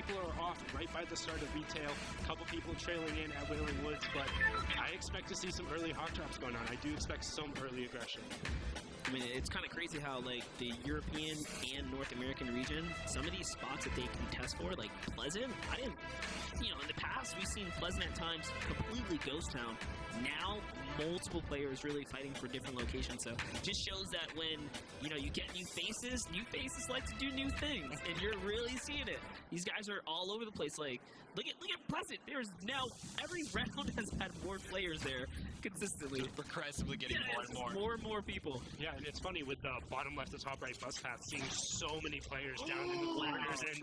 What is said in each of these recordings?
people are off right by the start of retail. A couple people trailing in at Wailing Woods, but I expect to see some early hawk drops going on. I do expect some early aggression. I mean, it's kind of crazy how, like, the European and North American region, some of these spots that they contest for, like Pleasant, I didn't, you know, in the past, we've seen Pleasant at times completely ghost town. Now, multiple players really fighting for different locations, so just shows that when, you know, you get new faces like to do new things, and you're really seeing it. These guys are all over the place, like, look at Pleasant, there's now, every round has had more players there, consistently. Just progressively getting more and more people. Yeah, and it's funny with the bottom left to top right bus path, seeing so many players down in the corners, and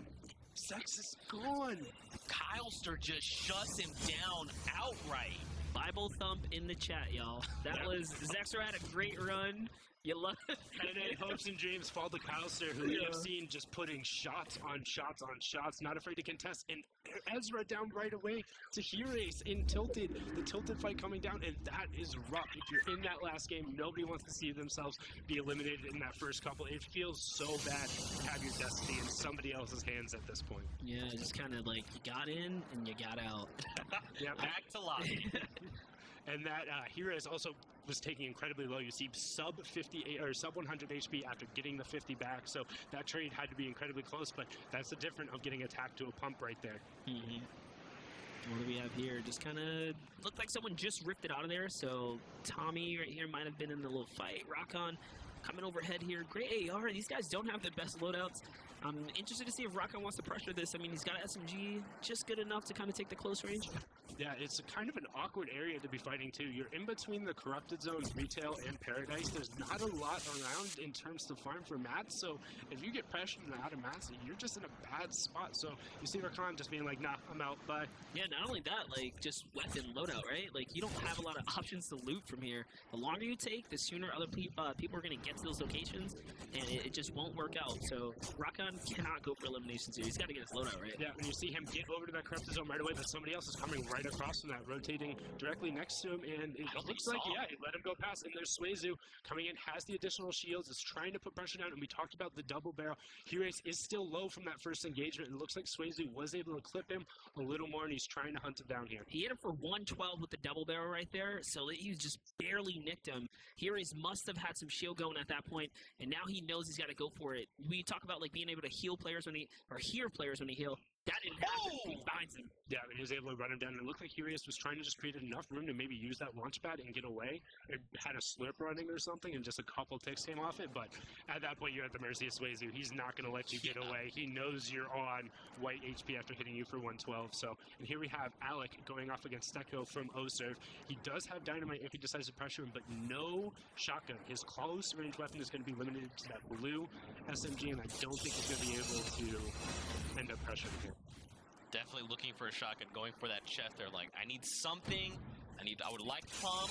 Zex is gone. Kylester just shuts him down outright. Bible thump in the chat, y'all. That was, Zexer had a great run. You love it. And then hopes and dreams fall to Kylester, who we have seen just putting shots on shots on shots, not afraid to contest. And Ezra down right away to Hirace in Tilted. The Tilted fight coming down, and that is rough. If you're in that last game, nobody wants to see themselves be eliminated in that first couple. It feels so bad to have your destiny in somebody else's hands at this point. Yeah, just kind of like, you got in and you got out. Yeah, back to lobby. And that Hirace also was taking incredibly low. You see sub 58 or sub 100 HP after getting the 50 back. So that trade had to be incredibly close, but that's the difference of getting attacked to a pump right there. What do we have here? Just kind of looked like someone just ripped it out of there. So Tommy right here might have been in the little fight. Rockon coming overhead here. Great AR. These guys don't have the best loadouts. I'm interested to see if Rockon wants to pressure this. I mean, he's got an SMG just good enough to kind of take the close range. Yeah, it's kind of an awkward area to be fighting too. You're in between the corrupted zone, retail, and paradise. There's not a lot around in terms to farm for mats, so if you get pressured out of mats, you're just in a bad spot. So you see Rakan just being like, nah, I'm out, bye. Yeah, not only that, like, just weapon loadout, right? Like, you don't have a lot of options to loot from here. The longer you take, the sooner other people are going to get to those locations, and it just won't work out. So Rakan cannot go for eliminations here. He's got to get his loadout, right? Yeah, when you see him get over to that corrupted zone right away, but somebody else is coming right across from that, rotating directly next to him, and it looks like, yeah, it let him go past, and there's Suezu coming in, has the additional shields, is trying to put pressure down, and we talked about the double barrel. Hirace is still low from that first engagement, and it looks like Suezu was able to clip him a little more, and he's trying to hunt him down here. He hit him for 112 with the double barrel right there, so he just barely nicked him. Hirace must have had some shield going at that point, and now he knows he's got to go for it. We talk about, like, being able to heal players when or hear players when they heal. That didn't happen. He finds him. Yeah, and he was able to run him down. And it looked like Hirace was trying to just create enough room to maybe use that launch pad and get away. It had a slurp running or something, and just a couple ticks came off it. But at that point, you're at the mercy of Suezu. He's not going to let you get away. He knows you're on white HP after hitting you for 112. So, and here we have Alec going off against Stecco from O-Serve. He does have dynamite if he decides to pressure him, but no shotgun. His close range weapon is going to be limited to that blue SMG, and I don't think he's going to be able to end up pressuring him. Definitely looking for a shotgun, going for that chest there, like, I need something, I would like to pump.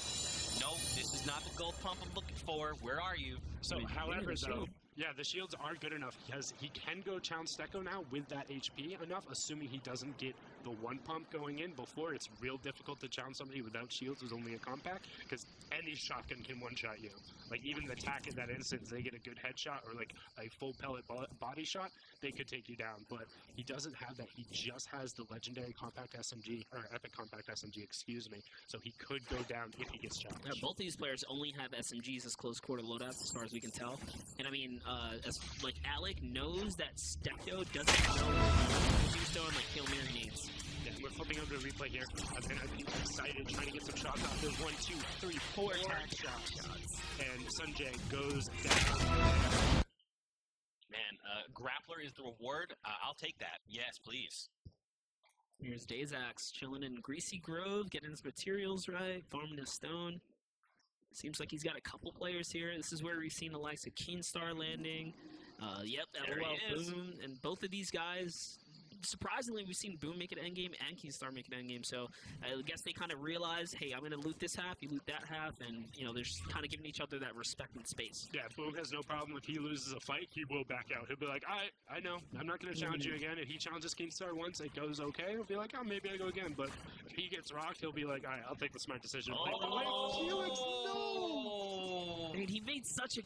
No, this is not the gold pump I'm looking for. Where are you? So, however, though, yeah, the shields are good enough because he can go challenge Stecco now with that HP enough, assuming he doesn't get the one pump going in. Before, it's real difficult to challenge somebody without shields with only a compact, because any shotgun can one-shot you. Like, even the tack in that instance, they get a good headshot or, like, a full pellet body shot, they could take you down. But he doesn't have that. He just has the legendary compact SMG, or epic compact SMG, excuse me. So he could go down if he gets challenged. Yeah, both of these players only have SMGs as close quarter loadouts, as far as we can tell. And I mean, like, Alec knows that Stecco doesn't know what he's doing, like, Hail Mary nades. Yeah, we're flipping over to replay here. I'm excited, trying to get some shots off. There's 1, 2, 3, 4 attack shots. And Sunjay goes down. Man, grappler is the reward. I'll take that. Yes, please. Here's Dayzax chilling in Greasy Grove, getting his materials right, farming his stone. Seems like he's got a couple players here. This is where we've seen the likes of Keenstar landing. Yep, LOL Boom. And both of these guys, surprisingly, we've seen Boom make it endgame and Keenstar make it endgame. So I guess they kind of realize, hey, I'm going to loot this half, you loot that half, and, you know, they're just kind of giving each other that respect and space. Yeah, Boom has no problem. If he loses a fight, he will back out. He'll be like, I know, I'm not going to challenge you again. If he challenges Keenstar once, it goes okay. He'll be like, oh, maybe I go again. But if he gets rocked, he'll be like, all right, I'll take the smart decision. Felix, no! I mean, he made such a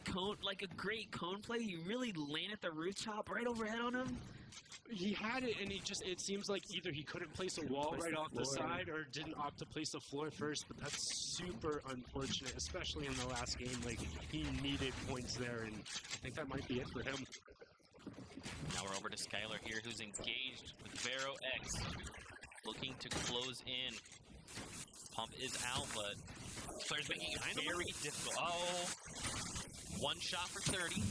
great cone play. He really landed the rooftop right overhead on him. He had it, and it seems like either he couldn't place a wall right off the side or didn't opt to place a floor first, but that's super unfortunate, especially in the last game. Like, he needed points there, and I think that might be it for him. Now we're over to Skylar here, who's engaged with Vero X, looking to close in. Pump is out, but this player's making it very difficult. Oh, one shot for 30.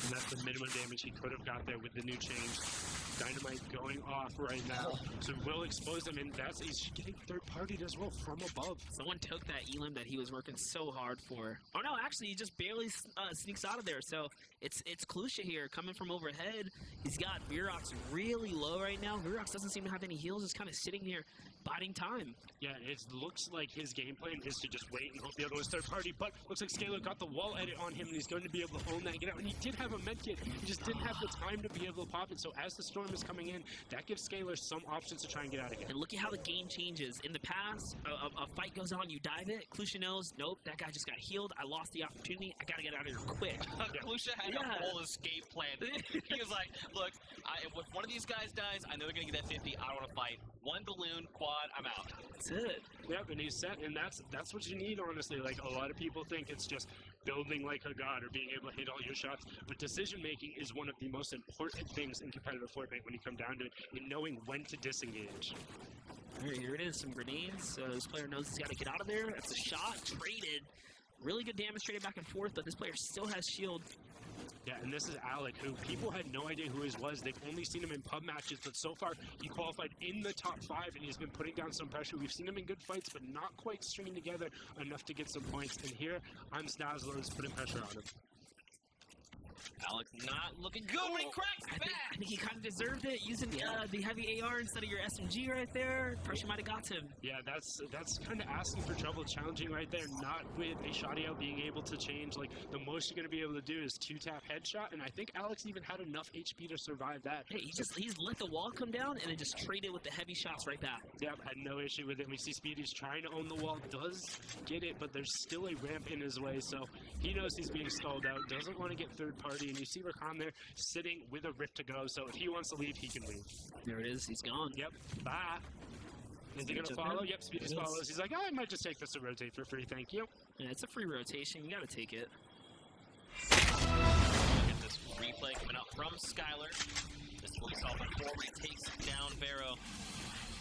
And that's the minimum damage he could have got there with the new change. Dynamite going off right now, so will expose him, and he's getting third-partied as well from above. Someone took that elim that he was working so hard for. Oh no, actually, he just barely sneaks out of there. So it's Klusha here coming from overhead. He's got Virox really low right now. Virox doesn't seem to have any heals, just kind of sitting here, biding time. Yeah, it looks like his game plan is to just wait and hope the other one's third party, but looks like Scalar got the wall edit on him, and he's going to be able to own that and get out. And he did have a medkit, he just didn't have the time to be able to pop it. So as the storm is coming in, that gives Scalar some options to try and get out again. And look at how the game changes. In the past, a fight goes on, you dive it. Klusha knows, nope, that guy just got healed. I lost the opportunity. I gotta get out of here quick. Klusha had a whole escape plan. He was like, look, if one of these guys dies, I know they're gonna get that 50. I don't want to fight. One balloon, quad, I'm out. That's it. Yep, and he's set, and that's what you need, honestly. Like, a lot of people think it's just building like a god or being able to hit all your shots, but decision-making is one of the most important things in competitive Fortnite when you come down to it, in knowing when to disengage. All right, here it is, some grenades. This player knows he's got to get out of there. That's a shot, traded. Really good damage traded back and forth, but this player still has shield. Yeah, and this is Alec, who people had no idea who he was. They've only seen him in pub matches, but so far he qualified in the top 5, and he's been putting down some pressure. We've seen him in good fights, but not quite stringing together enough to get some points. And here, I'm Snazzler is putting pressure on him. Alex not looking good when he cracks back. I think he kind of deserved it, using the heavy AR instead of your SMG right there. Pressure might have got to him. Yeah, that's kind of asking for trouble, challenging right there. Not with a shotty out being able to change. Like, the most you're going to be able to do is 2-tap headshot, and I think Alex even had enough HP to survive that. Hey, he's let the wall come down and then just traded with the heavy shots right back. Yep, had no issue with it. We see Speedy's trying to own the wall, does get it, but there's still a ramp in his way, so he knows he's being stalled out, doesn't want to get third party, and you see Rakan there sitting with a rift to go, so if he wants to leave, he can leave. There it is, he's gone. Yep, bye. Is he going to follow? Yep, Speedy just follows. He's like, oh, I might just take this to rotate for free, thank you. Yeah, it's a free rotation, you got to take it. Get this replay coming out from Skylar. This is what we saw before he takes down Vero.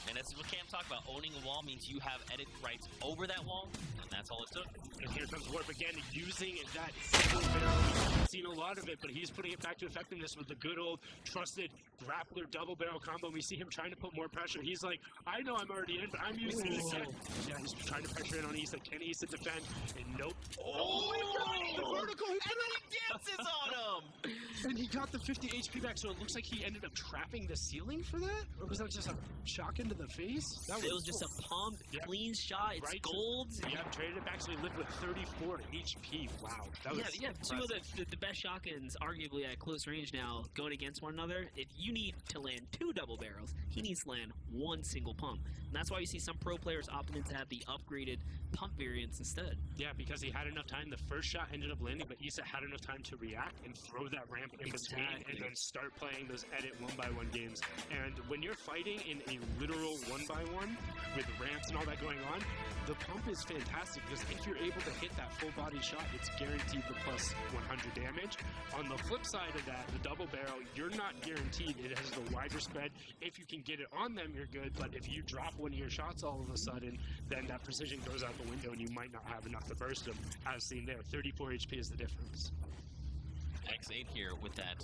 And that's what Cam talked about. Owning a wall means you have edit rights over that wall, and that's all it took. And here comes Warp again, using that single barrel. We've seen a lot of it, but he's putting it back to effectiveness with the good old trusted grappler double barrel combo. We see him trying to put more pressure. He's like, I know I'm already in, but I'm using it again. Yeah, he's trying to pressure in on Issa. Can Issa defend? And nope. Oh my god! The vertical! And then he dances on him! And he got the 50 HP back, so it looks like he ended up trapping the ceiling for that? Or was that just a shock into the face? It was just a pump, clean shot, it's gold. Yeah, traded it back, so he lived with 34 HP. Wow. That was two of the best shotguns, arguably at close range now, going against one another. If you need to land 2 double barrels, he needs to land 1 single pump. And that's why you see some pro players opting in to have the upgraded pump variants instead. Yeah, because he had enough time. The first shot ended up landing, but Issa had enough time to react and throw that ramp in between and then start playing those edit 1x1 games. And when you're fighting in a literal 1x1 with ramps and all that going on, the pump is fantastic because if you're able to hit that full body shot, it's guaranteed the plus 100 damage. On the flip side of that, the double barrel, you're not guaranteed. It has the wider spread. If you can get it on them, you're good, but if you drop one of your shots all of a sudden, then that precision goes out the window and you might not have enough to burst them, as seen there. 34 HP is the difference. X8 here with that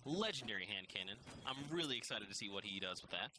legendary hand cannon. I'm really excited to see what he does with that.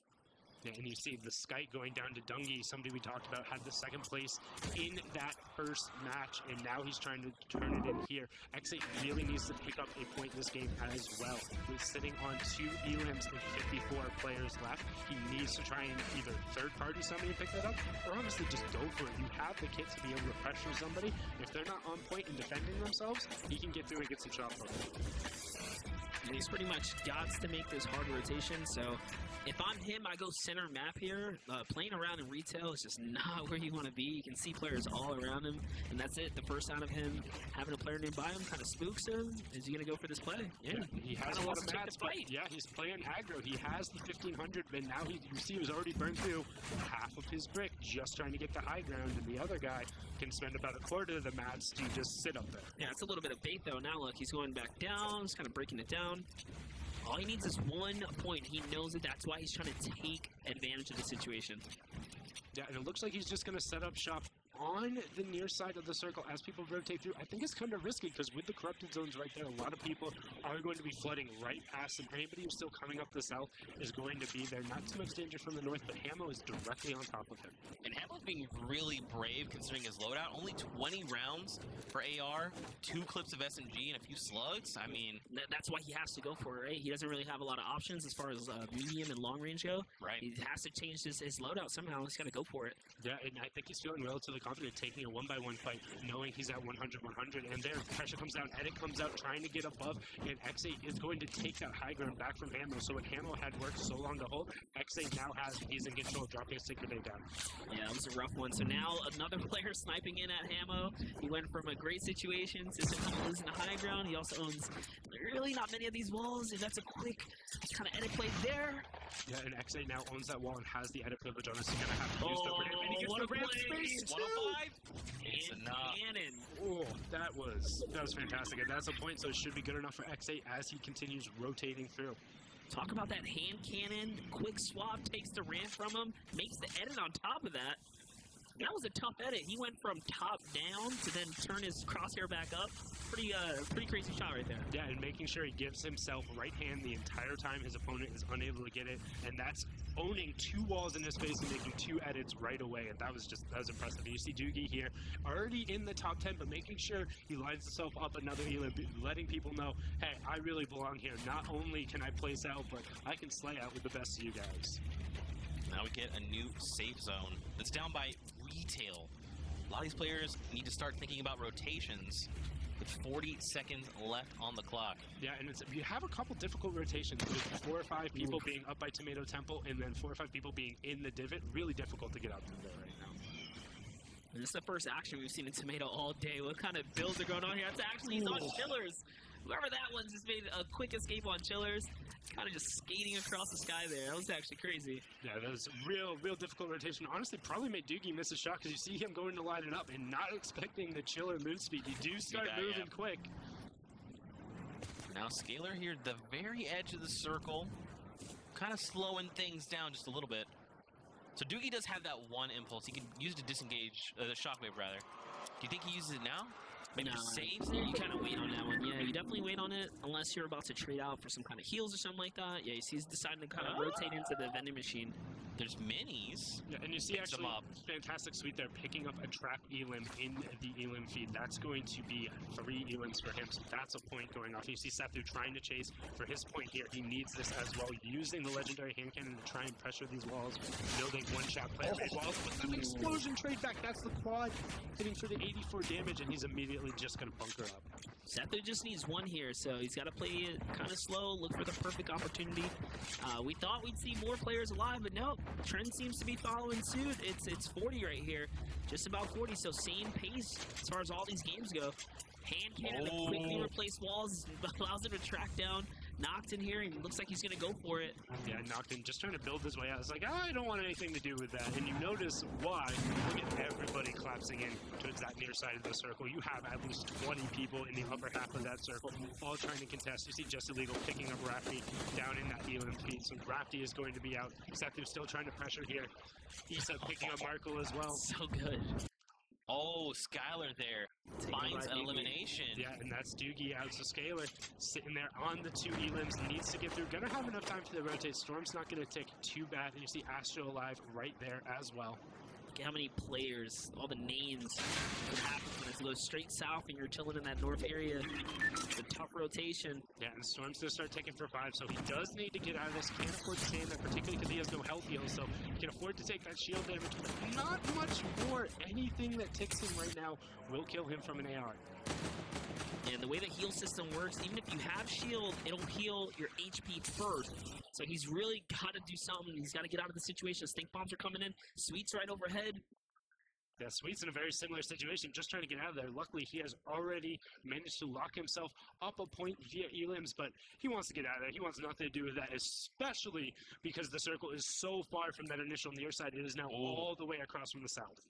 Yeah, and you see the Skite going down to Dungy, somebody we talked about, had the 2nd place in that first match, and now he's trying to turn it in here. X8 really needs to pick up a point in this game as well. He's sitting on 2 elims and 54 players left. He needs to try and either third-party somebody and pick that up, or honestly just go for it. You have the kit to be able to pressure somebody. If they're not on point and defending themselves, he can get through and get some shots on them. He's pretty much got to make this hard rotation, so if I'm him, I go center map here. Playing around in retail is just not where you want to be. You can see players all around him, and that's it. The first out of him having a player nearby him kind of spooks him. Is he going to go for this play? Yeah, he has a lot of mats, but yeah, he's playing aggro. He has the 1500, but now you see he was already burned through half of his brick just trying to get the high ground, and the other guy can spend about a quarter of the mats to just sit up there. Yeah, it's a little bit of bait, though. Now, look, he's going back down. He's kind of breaking it down. All he needs is 1 point. He knows it. That's why he's trying to take advantage of the situation. Yeah, and it looks like he's just going to set up shop on the near side of the circle as people rotate through. I think it's kind of risky because with the corrupted zones right there, a lot of people are going to be flooding right past them. Anybody who's still coming up the south is going to be there. Not too much danger from the north, but Hamo is directly on top of him. And Hamo's being really brave considering his loadout. Only 20 rounds for AR, 2 clips of SMG, and a few slugs. I mean... That's why he has to go for it, right? He doesn't really have a lot of options as far as medium and long range go. Right. He has to change his loadout somehow. He's got to go for it. Yeah, and I think he's feeling relatively confident taking a 1-by-1 fight, knowing he's at 100-100, and there, pressure comes down, Edit comes out, trying to get above, and X8 is going to take that high ground back from Hamo, so what Hamo had worked so long to hold, X8 now has, he's in control, dropping a stick grenade down. Yeah, it was a rough one. So now another player sniping in at Hamo. He went from a great situation to someone losing the high ground. He also owns really not many of these walls, and that's a quick kind of edit play there. Yeah, and X8 now owns that wall and has the edit privilege on us. He's gonna have to use the ramp, and he gets the ramp space too. 105. It's enough. Cannon. Oh, that was fantastic, and that's a point, so it should be good enough for X8 as he continues rotating through. Talk about that hand cannon. Quick swap, takes the ramp from him, makes the edit on top of that. That was a tough edit. He went from top down to then turn his crosshair back up. Pretty crazy shot right there. Yeah, and making sure he gives himself right hand the entire time his opponent is unable to get it, and that's owning 2 walls in his face and making 2 edits right away, and that was impressive. And you see Doogie here, already in the top 10, but making sure he lines himself up another Elam, letting people know, hey, I really belong here. Not only can I place out, but I can slay out with the best of you guys. Now we get a new safe zone that's down by retail. A lot of these players need to start thinking about rotations with 40 seconds left on the clock. Yeah, and you have a couple difficult rotations with 4 or 5 people being up by Tomato Temple and then 4 or 5 people being in the divot. Really difficult to get out through there right now. And this is the first action we've seen in Tomato all day. What kind of builds are going on here? That's actually he's on chillers. Whoever that one just made a quick escape on chillers. Kind of just skating across the sky there. That was actually crazy. Yeah, that was real difficult rotation. Honestly, probably made Doogie miss a shot because you see him going to line it up and not expecting the chiller move speed. You do start moving quick. Now Scalar here, the very edge of the circle, kind of slowing things down just a little bit. So Doogie does have that one impulse. He can use it to disengage, the shockwave rather. Do you think he uses it now? Maybe No, saves there? you kind of wait on that one. Yeah, you definitely wait on it unless you're about to trade out for some kind of heals or something like that. Yeah, you see he's deciding to kind of rotate into the vending machine. There's minis. Yeah, and you see Picks them actually up. fantastic sweep there, picking up a trap Elim in the Elim feed. That's going to be 3 Elims for him, so that's a point going off. You see Sethu trying to chase for his point here. He needs this as well, using the legendary hand cannon to try and pressure these walls, building one-shot play walls, but an explosion trade back. That's the quad, hitting for the 84 damage, and he's immediately just going to bunker up. Sethu just needs one here, so he's got to play it kind of slow, look for the perfect opportunity. We thought we'd see more players alive, but no, trend seems to be following suit. It's 40 right here, just about 40, so same pace as far as all these games go. Hand cannon that quickly replace walls, allows him to track down Noctin here, and looks like he's going to go for it. Yeah, Noctin just trying to build his way out. It's like, I don't want anything to do with that. And you notice why. Look at everybody collapsing in towards that near side of the circle. You have at least 20 people in the upper half of that circle, all trying to contest. You see Just Illegal picking up Rafty down in that Elam feed. So Rafty is going to be out. Sethu's still trying to pressure here. Issa picking up Markle as well. So good. Oh, Skylar there finds an elimination. Yeah, and that's Doogie out. So Scalar sitting there on the 2 Elims, needs to get through. Gonna have enough time for the rotate. Storm's not gonna take too bad. And you see Astro alive right there as well. Look at how many players, all the names that happen when it goes straight south and you're chilling in that north area. It's a tough rotation. Yeah, and Storm's gonna start taking for 5, so he does need to get out of this. Can't afford to stay in there, particularly because he has no health heal, so he can afford to take that shield damage, but not much more. Anything that ticks him right now will kill him from an AR. And the way the heal system works, even if you have shield, it'll heal your HP first. So he's really got to do something. He's got to get out of the situation. Stink bombs are coming in. Sweet's right overhead. Yeah, Sweet's in a very similar situation, just trying to get out of there. Luckily, he has already managed to lock himself up a point via elims, but he wants to get out of there. He wants nothing to do with that, especially because the circle is so far from that initial near side. It is now all the way across from the south.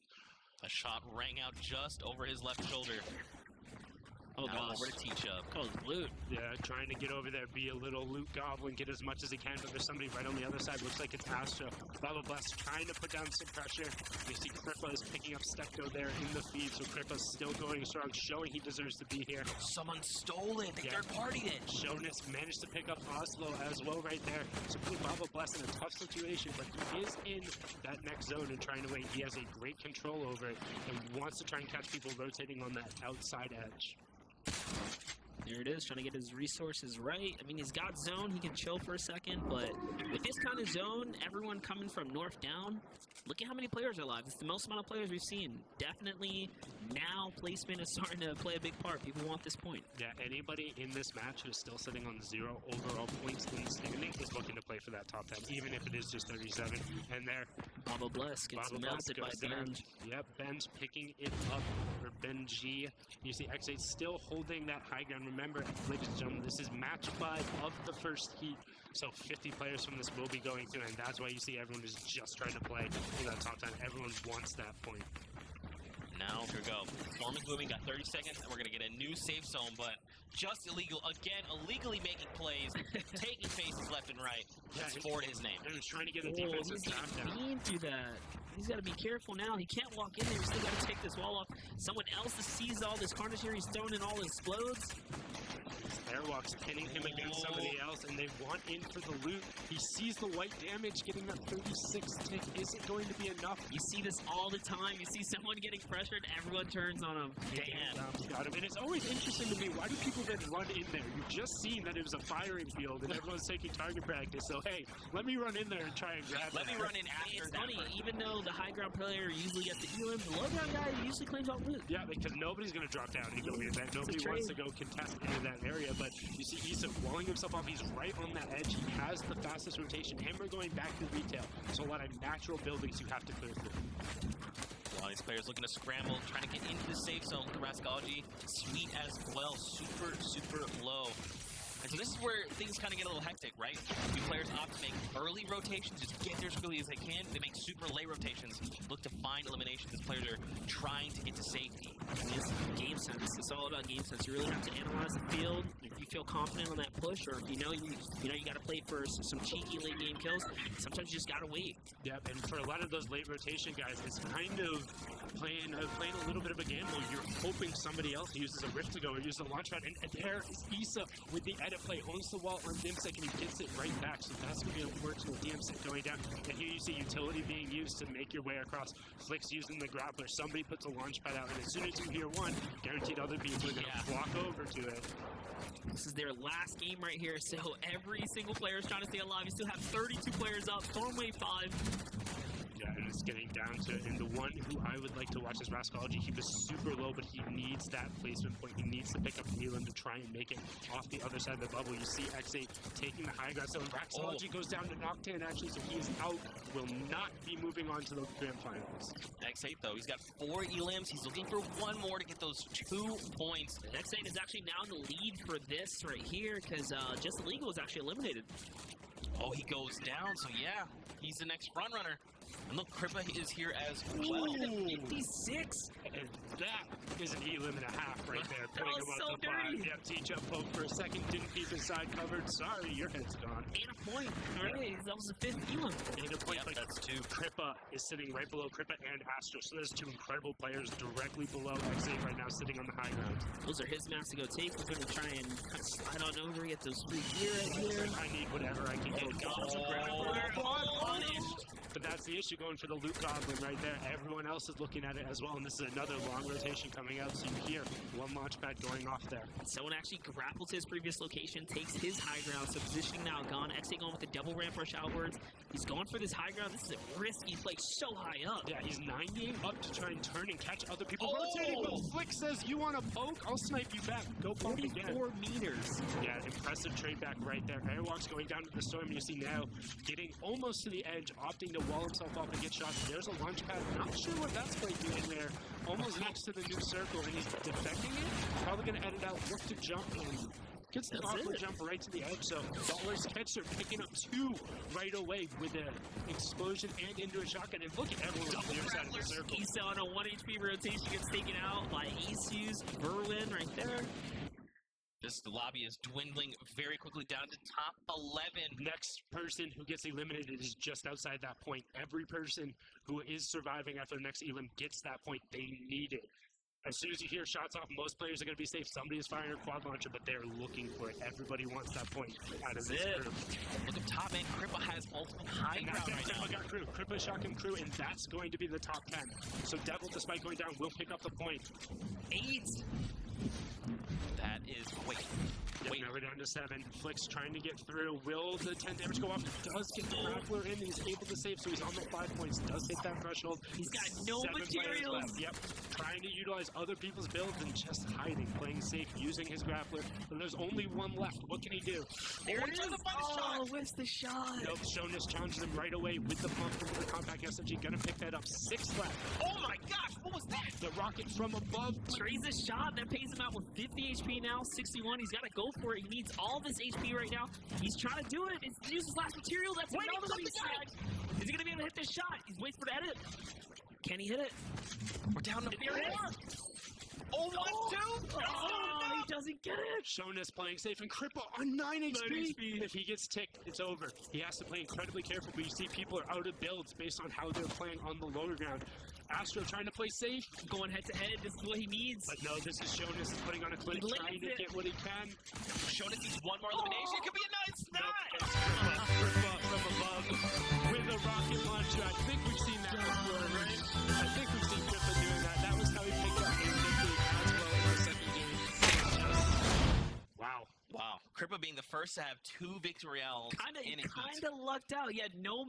A shot rang out just over his left shoulder. Oh, now gosh. over to Teachup. Oh, loot. Yeah, trying to get over there, be a little loot goblin, get as much as he can, but there's somebody right on the other side. Looks like it's Astra. Baba Blast trying to put down some pressure. You see Kripa is picking up Stecto there in the feed, so Kripa's still going strong, showing he deserves to be here. Someone stole it. They third-partied it. Jonas managed to pick up Oslo as well right there. So put Baba Blast in a tough situation, but he is in that next zone and trying to wait. He has a great control over it and wants to try and catch people rotating on that outside edge. There it is, trying to get his resources right. I mean, he's got zone, he can chill for a second, but with this kind of zone, everyone coming from north down, look at how many players are alive. It's the most amount of players we've seen. Definitely now placement is starting to play a big part. People want this point. Yeah, anybody in this match who's still sitting on 0 overall points in the standing is looking to play for that top 10, even if it is just 37. And there, Baba Bless gets melted by Benj. Yep, Benj picking it up for Benji. You see X8 still holding that high ground. Remember, ladies and gentlemen, this is match 5 of the first heat. So 50 players from this will be going through, and that's why you see everyone is just trying to play in that top 10. Everyone wants that point. Now, here we go. Storm is moving, got 30 seconds, and we're going to get a new safe zone, but just illegal. Again, illegally making plays, taking faces left and right. Yeah, It's Ford his name. And he's trying to get a defensive he's stop down. getting through that. He's got to be careful now. He can't walk in there. He's still got to take this wall off. Someone else sees all this carnage here. He's throwing in all his explodes. Airwalk's pinning him against somebody else, and they want in for the loot. He sees the white damage, getting that 36 tick. Is it going to be enough? You see this all the time. You see someone getting pressured, everyone turns on him. Damn. Got him. And it's always interesting to me, why do people then run in there? You've just seen that it was a firing field, and everyone's taking target practice. So, hey, let me run in there and try and grab Let me run in after It's that. funny, even though the high ground player usually gets the elim, the low ground guy usually claims all loot. Yeah, because nobody's going to drop down and go in that. Nobody wants to go contest into that area, but you see Issa walling himself off. He's right on that edge. He has the fastest rotation, and we're going back to retail. So a lot of natural buildings you have to clear through. Well, these players looking to scramble, trying to get into the safe zone. Rascology, Sweet as well, super low. And so this is where things kind of get a little hectic, right? The players opt to make early rotations, just get there as quickly as they can. They make super late rotations, look to find eliminations as players are trying to get to safety. It's game sense. It's all about game sense. You really have to analyze the field. If you feel confident on that push, or if you know you got to play for some cheeky late game kills, sometimes you just got to wait. Yep, and for a lot of those late rotation guys, it's kind of playing a little bit of a gamble. You're hoping somebody else uses a rift to go or uses a launch pad, and there is Issa with the edit play, owns the wall on Dimsek, and he gets it right back. So that's going to be unfortunate. Dimsek going down, and here you see utility being used to make your way across. Flicks using the grappler. Somebody puts a launch pad out, and as soon as you hear one, guaranteed other people are going to flock over to it. This is their last game right here, so every single player is trying to stay alive. You still have 32 players up. Storm Wave 5. Yeah, and it's getting down to it. And the one who I would like to watch is Rascology. He was super low, but he needs that placement point. He needs to pick up Neelan to try and make it off the other side of the bubble. You see X8 taking the high ground. So Rascology goes down to Nocturne, actually, so he is out. Will not be moving on to the grand finals. X8, though, he's got 4 elims. He's looking for one more to get those 2 points. X8 is actually now in the lead for this right here, because Just Illegal is actually eliminated. Oh, he goes down, so yeah, he's the next front runner. And look, Kripa is here as well. 56? And that is an elim and a half right there. Putting him so up to 5. dirty. Yep, Teachup poke for a second. Didn't keep his side covered. Sorry, your head's gone. And a point. Alright, that was the 5th elim. And a point, Yep, but that's 2. Kripa is sitting right below Kripa and Astro. So there's 2 incredible players directly below X8 right now, sitting on the high ground. Those are his maps to go take. We're going to try and kind of slide on over, get those free gear right here. I need whatever I can get. Punished. But that's the issue, going for the loot goblin right there. Everyone else is looking at it as well, and this is another long rotation coming out, so you hear one launch pad going off there. Someone actually grapples his previous location, takes his high ground, so positioning now gone. XA going with the double ramp rush outwards. He's going for this high ground. This is a risky play so high up. Yeah, he's 98 up to try and turn and catch other people rotating, but Flick says, you want to poke? I'll snipe you back. Go poke again. 44 meters. Yeah, impressive trade back right there. Airwalk's going down to the storm, and you see now getting almost to the edge, opting to wall himself off and get shots. There's a launch pad. Not sure what that's going to do in there. Almost next to the new circle, and he's defecting it. Probably going to edit out, look to jump, and gets the awkward jump right to the edge. So Dollars Catcher picking up 2 right away with an explosion and into a shotgun. And look at everyone on the other side of the circle. He's on a 1 HP rotation, gets taken out by Isu's Berlin right there. This lobby is dwindling very quickly down to top 11. Next person who gets eliminated is just outside that point. Every person who is surviving after the next elim gets that point. They need it. As soon as you hear shots off, most players are going to be safe. Somebody is firing a quad launcher, but they're looking for it. Everybody wants that point out of this group. Look up top, man. Crippa has ultimate high ground right now. Crippa got crew. Crippa shotgun crew, and that's going to be the top 10. So Devil, despite going down, will pick up the point. 8. That is... Wait. Now we're down to 7. Flick's trying to get through. Will the 10 damage go off? Does get the grappler in. He's able to save, so he's on the 5 points. Does hit that threshold. He's got no 7 players materials. left. Yep. Trying to utilize other people's builds and just hiding, playing safe, using his grappler. And there's only one left. What can he do? There it is. Oh, where's the shot? Nope. Shonis challenges him right away with the pump from the compact SMG. Gonna pick that up. 6 left. Oh my gosh, what was that? The rocket from above. Trades a shot that pays him out with 50 HP now, 61. He's got to go for it. He needs all this HP right now. He's trying to do it. It's use his last material. That's another one he's snagged. Is he going to be able to hit this shot? He's waiting for the edit. Can he hit it? We're down to 4. Oh, 1, 2. Oh, he doesn't get it. Shonis playing safe, and Crippa on 9 HP. If he gets ticked, it's over. He has to play incredibly careful, but you see people are out of builds based on how they're playing on the lower ground. Astro trying to play safe. Going head to head. This is what he needs. But no, this is Shonis putting on a clinic, trying to get what he can. Shonis needs 1 more elimination. It could be a nice Nope, snap. Crippa from above with a rocket launcher. I think we've seen that before, right? I think we've seen Crippa doing that. That was how he picked up his victory as well in the second game. Wow. Wow. Crippa being the first to have 2 victory royales. Kind of lucked out. He had no